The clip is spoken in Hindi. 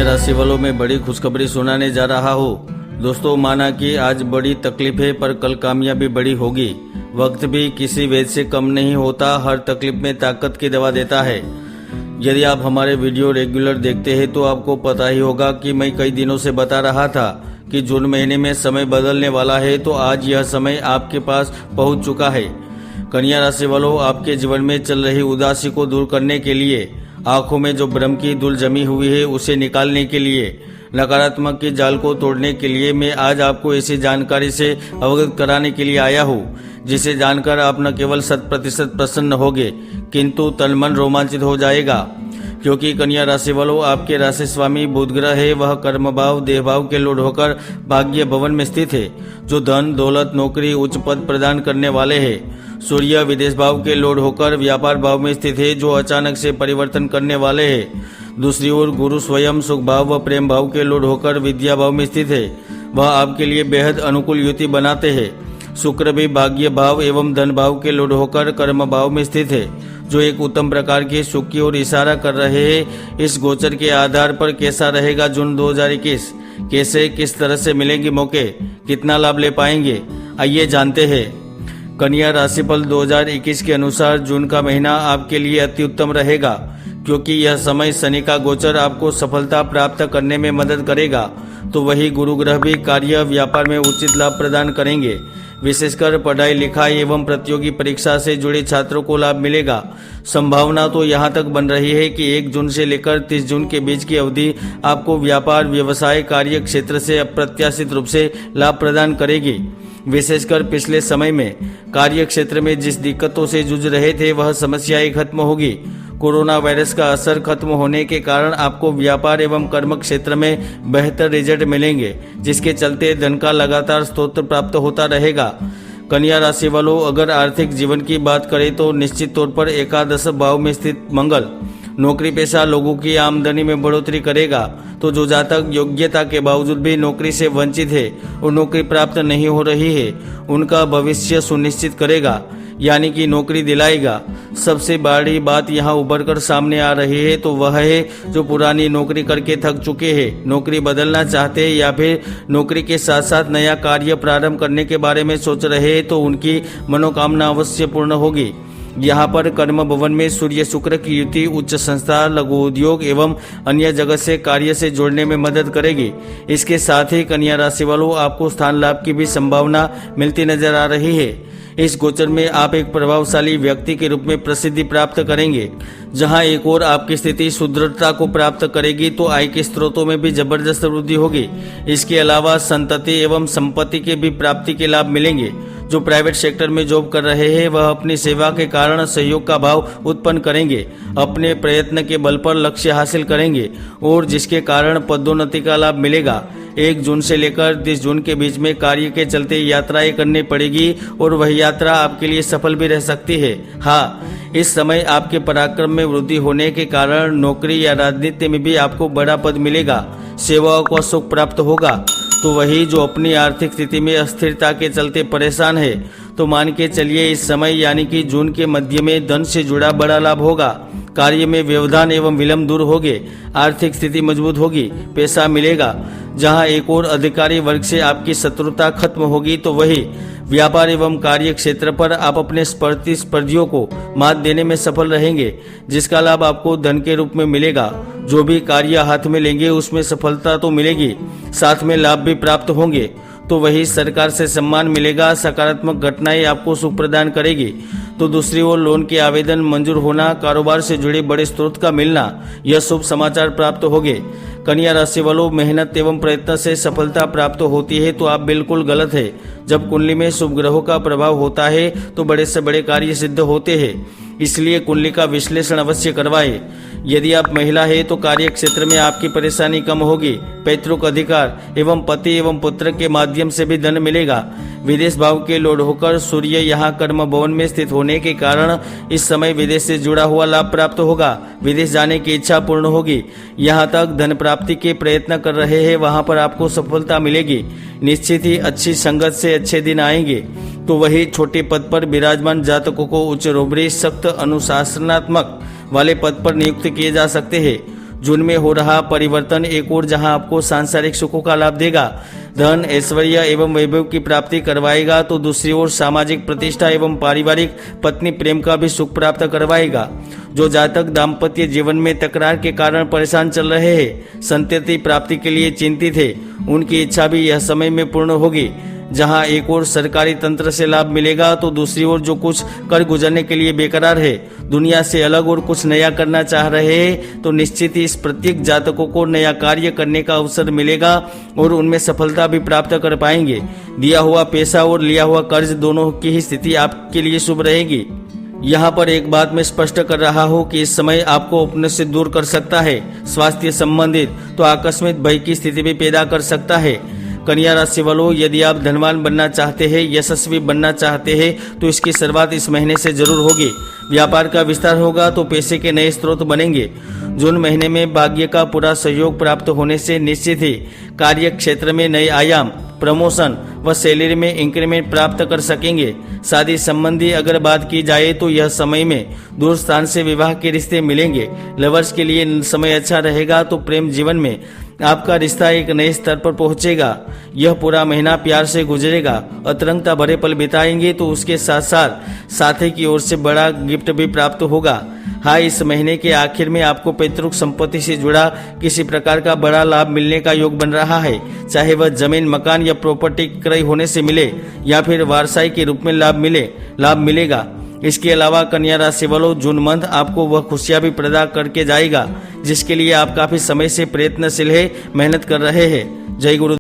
राशि वालों में बड़ी खुशखबरी सुनाने जा रहा हूँ। दोस्तों, माना कि आज बड़ी तकलीफ है पर कल कामयाबी बड़ी होगी। वक्त भी किसी वैद्य से कम नहीं होता, हर तकलीफ में ताकत की दवा देता है। यदि आप हमारे वीडियो रेगुलर देखते हैं तो आपको पता ही होगा कि मैं कई दिनों से बता रहा था कि जून महीने में समय बदलने वाला है, तो आज यह समय आपके पास पहुंच चुका है। कन्या राशि वालों, आपके जीवन में चल रही उदासी को दूर करने के लिए, आंखों में जो भ्रम की धूल जमी हुई है उसे निकालने के लिए, नकारात्मक के जाल को तोड़ने के लिए मैं आज आपको ऐसी जानकारी से अवगत कराने के लिए आया हूँ, जिसे जानकर आप न केवल 100% प्रसन्न होंगे किंतु तन मन रोमांचित हो जाएगा। क्योंकि कन्या राशि वालों, आपके राशि स्वामी बुध ग्रह है, वह कर्म भाव देह भाव के लोड होकर भाग्य भवन में स्थित है, जो धन दौलत नौकरी उच्च पद प्रदान करने वाले हैं। सूर्य विदेश भाव के लोड होकर व्यापार भाव में स्थित है, जो अचानक से परिवर्तन करने वाले हैं। दूसरी ओर गुरु स्वयं सुख भाव व प्रेम भाव के लोड होकर विद्या भाव में स्थित है, वह आपके लिए बेहद अनुकूल युति बनाते हैं। शुक्र भी भाग्य भाव एवं धन भाव के लोड होकर कर्म भाव में स्थित है, जो एक उत्तम प्रकार के सुख की ओर इशारा कर रहे हैं। इस गोचर के आधार पर कैसा रहेगा जून 2021, कैसे किस तरह से मिलेंगे मौके, कितना लाभ ले पाएंगे, आइए जानते हैं। कन्या राशिफल 2021 के अनुसार जून का महीना आपके लिए अति उत्तम रहेगा, क्योंकि यह समय शनि का गोचर आपको सफलता प्राप्त करने में मदद करेगा, तो वही गुरु ग्रह भी कार्य व्यापार में उचित लाभ प्रदान करेंगे। विशेषकर पढ़ाई लिखाई एवं प्रतियोगी परीक्षा से जुड़े छात्रों को लाभ मिलेगा। संभावना तो यहाँ तक बन रही है कि 1 जून से लेकर 30 जून के बीच की अवधि आपको व्यापार व्यवसाय कार्य क्षेत्र से अप्रत्याशित रूप से लाभ प्रदान करेगी। विशेषकर पिछले समय में कार्य क्षेत्र में जिस दिक्कतों से जूझ रहे थे वह समस्याएं खत्म होगी। कोरोना वायरस का असर खत्म होने के कारण आपको व्यापार एवं कर्म क्षेत्र में बेहतर रिजल्ट मिलेंगे, जिसके चलते धन का लगातार स्रोत प्राप्त होता रहेगा। कन्या राशि वालों, अगर आर्थिक जीवन की बात करें तो निश्चित तौर पर एकादश भाव में स्थित मंगल नौकरी पेशा लोगों की आमदनी में बढ़ोतरी करेगा, तो जो जातक योग्यता के बावजूद भी नौकरी से वंचित है और नौकरी प्राप्त नहीं हो रही है, उनका भविष्य सुनिश्चित करेगा, यानी कि नौकरी दिलाएगा। सबसे बड़ी बात यहाँ उभर कर सामने आ रही है, तो वह है जो पुरानी नौकरी करके थक चुके हैं, नौकरी बदलना चाहते हैं या फिर नौकरी के साथ साथ नया कार्य प्रारंभ करने के बारे में सोच रहे हैं, तो उनकी मनोकामना अवश्य पूर्ण होगी। यहाँ पर कर्म भवन में सूर्य शुक्र की युति उच्च संस्था लघु उद्योग एवं अन्य जगत से कार्य से जोड़ने में मदद करेगी। इसके साथ ही कन्या राशि वालों, आपको स्थान लाभ की भी संभावना मिलती नजर आ रही है। इस गोचर में आप एक प्रभावशाली व्यक्ति के रूप में प्रसिद्धि प्राप्त करेंगे। जहां एक और आपकी स्थिति सुदृढ़ता को प्राप्त करेगी, तो आय के स्रोतों में भी जबरदस्त वृद्धि होगी। इसके अलावा संतति एवं संपत्ति के भी प्राप्ति के लाभ मिलेंगे। जो प्राइवेट सेक्टर में जॉब कर रहे हैं वह अपनी सेवा के कारण सहयोग का भाव उत्पन्न करेंगे, अपने प्रयत्न के बल पर लक्ष्य हासिल करेंगे और जिसके कारण पदोन्नति का लाभ मिलेगा। 1 जून से लेकर 30 जून के बीच में कार्य के चलते यात्राएं करनी पड़ेगी और वह यात्रा आपके लिए सफल भी रह सकती है। हाँ, इस समय आपके पराक्रम में वृद्धि होने के कारण नौकरी या राजनीति में भी आपको बड़ा पद मिलेगा, सेवाओं को सुख प्राप्त होगा। तो वही जो अपनी आर्थिक स्थिति में अस्थिरता के चलते परेशान है, तो मान के चलिए इस समय यानी कि जून के मध्य में धन से जुड़ा बड़ा लाभ होगा। कार्य में व्यवधान एवं विलंब दूर होंगे, आर्थिक स्थिति मजबूत होगी, पैसा मिलेगा। जहां एक और अधिकारी वर्ग से आपकी शत्रुता खत्म होगी, तो वही व्यापार एवं कार्य क्षेत्र पर आप अपने स्पर्धियों को मात देने में सफल रहेंगे, जिसका लाभ आपको धन के रूप में मिलेगा। जो भी कार्य हाथ में लेंगे उसमें सफलता तो मिलेगी, साथ में लाभ भी प्राप्त होंगे। तो वही सरकार से सम्मान मिलेगा, सकारात्मक घटनाएं आपको सुख प्रदान करेगी। तो दूसरी ओर लोन के आवेदन मंजूर होना, कारोबार से जुड़े बड़े स्रोत का मिलना, यह शुभ समाचार प्राप्त होंगे। कन्या राशि वालों, मेहनत एवं प्रयत्न से सफलता प्राप्त होती है तो आप बिल्कुल गलत है। जब कुंडली में शुभ ग्रहों का प्रभाव होता है तो बड़े से बड़े कार्य सिद्ध होते हैं, इसलिए कुंडली का विश्लेषण अवश्य करवाएं। यदि आप महिला है तो कार्य क्षेत्र में आपकी परेशानी कम होगी, पैतृक अधिकार एवं पति एवं पुत्र के माध्यम से भी धन मिलेगा। विदेश भाव के लोड होकर सूर्य यहाँ कर्म भवन में स्थित होने के कारण इस समय विदेश से जुड़ा हुआ लाभ प्राप्त होगा, विदेश जाने की इच्छा पूर्ण होगी। यहाँ तक धन प्राप्ति के प्रयत्न कर रहे हैं वहाँ पर आपको सफलता मिलेगी। निश्चित ही अच्छी संगत से अच्छे दिन आएंगे। तो वही छोटे पद पर विराजमान जातकों को उच्च रोबरी सख्त अनुशासनात्मक वाले पद पर नियुक्त किए जा सकते हैं। जून में हो रहा परिवर्तन एक और जहां आपको सांसारिक सुखों का लाभ देगा, धन ऐश्वर्य एवं वैभव की प्राप्ति करवाएगा, तो दूसरी ओर सामाजिक प्रतिष्ठा एवं पारिवारिक पत्नी प्रेम का भी सुख प्राप्त करवाएगा। जो जातक दाम्पत्य जीवन में तकरार के कारण परेशान चल रहे हैं, संतति प्राप्ति के लिए चिंतित है, उनकी इच्छा भी यह समय में पूर्ण होगी। जहां एक ओर सरकारी तंत्र से लाभ मिलेगा, तो दूसरी ओर जो कुछ कर गुजरने के लिए बेकरार है, दुनिया से अलग और कुछ नया करना चाह रहे हैं, तो निश्चित ही इस प्रत्येक जातकों को नया कार्य करने का अवसर मिलेगा और उनमें सफलता भी प्राप्त कर पाएंगे। दिया हुआ पैसा और लिया हुआ कर्ज दोनों की ही स्थिति आपके लिए शुभ रहेगी। यहाँ पर एक बात मैं स्पष्ट कर रहा हूँ कि इस समय आपको अपने से दूर कर सकता है। स्वास्थ्य संबंधित तो आकस्मिक भय की स्थिति भी पैदा कर सकता है। कन्या राशि वालों, यदि आप धनवान बनना चाहते हैं, यशस्वी बनना चाहते हैं, तो इसकी शुरुआत इस महीने से जरूर होगी। व्यापार का विस्तार होगा तो पैसे के नए स्रोत बनेंगे। जून महीने में भाग्य का पूरा सहयोग प्राप्त होने से निश्चित ही कार्य क्षेत्र में नए आयाम, प्रमोशन व सैलरी में इंक्रीमेंट प्राप्त कर सकेंगे। शादी संबंधी अगर बात की जाए तो यह समय में दूर स्थान से विवाह के रिश्ते मिलेंगे। लवर्स के लिए समय अच्छा रहेगा, तो प्रेम जीवन में आपका रिश्ता एक नए स्तर पर पहुंचेगा। यह पूरा महीना प्यार से गुजरेगा, अतरंगता भरे पल बिताएंगे, तो उसके साथ साथ साथी की ओर से बड़ा गिफ्ट भी प्राप्त होगा। हाँ, इस महीने के आखिर में आपको पैतृक संपत्ति से जुड़ा किसी प्रकार का बड़ा लाभ मिलने का योग बन रहा है, चाहे वह जमीन, मकान या प्रॉपर्टी क्रय होने से मिले या फिर वारसाई के रूप में लाभ मिलेगा। इसके अलावा कन्या राशि वालों, जून मंथ आपको वह खुशियां भी प्रदान करके जाएगा जिसके लिए आप काफी समय से प्रयत्नशील है, मेहनत कर रहे हैं। जय गुरु।